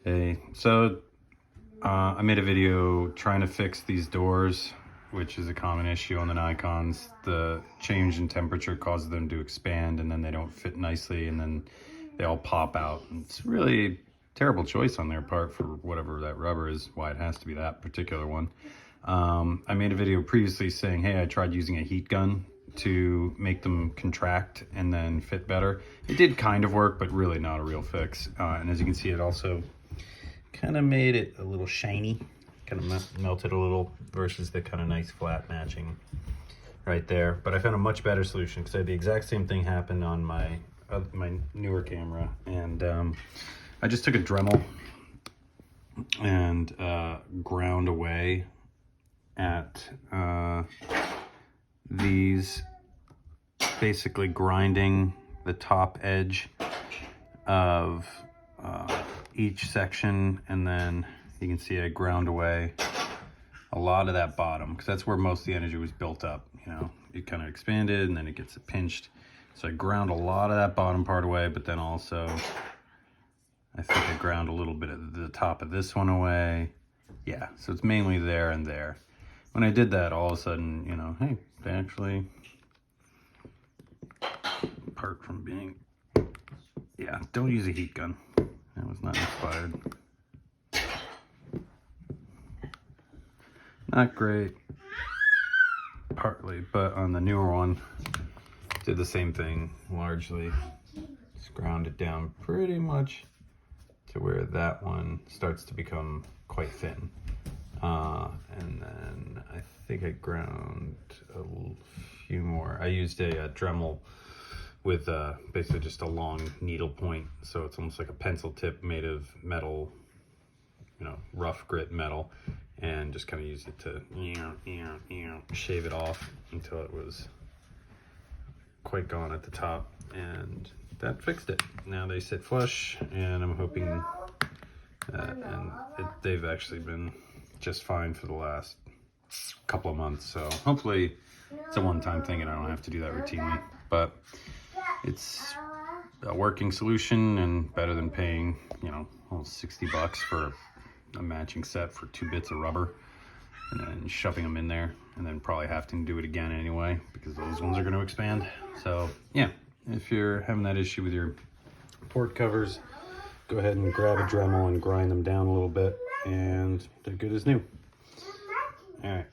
Hey, so I made a video trying to fix these doors, which is a common issue on the Nikons. The change in temperature causes them to expand and then they don't fit nicely and then they all pop out. And it's really a terrible choice on their part for whatever that rubber is, why it has to be that particular one. I made a video previously saying, hey, I tried using a heat gun to make them contract and then fit better. It did kind of work, but really not a real fix. And as you can see, it also kind of made it a little shiny, kind of melted a little versus the kind of nice flat matching right there. But I found a much better solution because I had the exact same thing happen on my newer camera. And I just took a Dremel and ground away at these, basically grinding the top edge of each section, and then you can see I ground away a lot of that bottom because that's where most of the energy was built up. You know, it kind of expanded and then it gets pinched. So I ground a lot of that bottom part away, but then also I think I ground a little bit of the top of this one away. Yeah, so it's mainly there and there. When I did that, all of a sudden, you know, hey, they actually, apart from being, yeah, don't use a heat gun. That was not inspired. Not great, partly, but on the newer one, did the same thing, largely. Just ground it down pretty much to where that one starts to become quite thin. And then I think I ground a few more. I used a Dremel with basically just a long needle point, so it's almost like a pencil tip made of metal, you know, rough grit metal, and just kind of used it to shave it off until it was quite gone at the top, and that fixed it. Now they sit flush, and I'm hoping that, they've actually been just fine for the last couple of months, so hopefully it's a one-time thing and I don't have to do that routinely. But it's a working solution and better than paying, you know, almost 60 bucks for a matching set for 2 bits of rubber and then shoving them in there and then probably having to do it again anyway because those ones are going to expand. So yeah, if you're having that issue with your port covers, go ahead and grab a Dremel and grind them down a little bit and they're good as new. All right.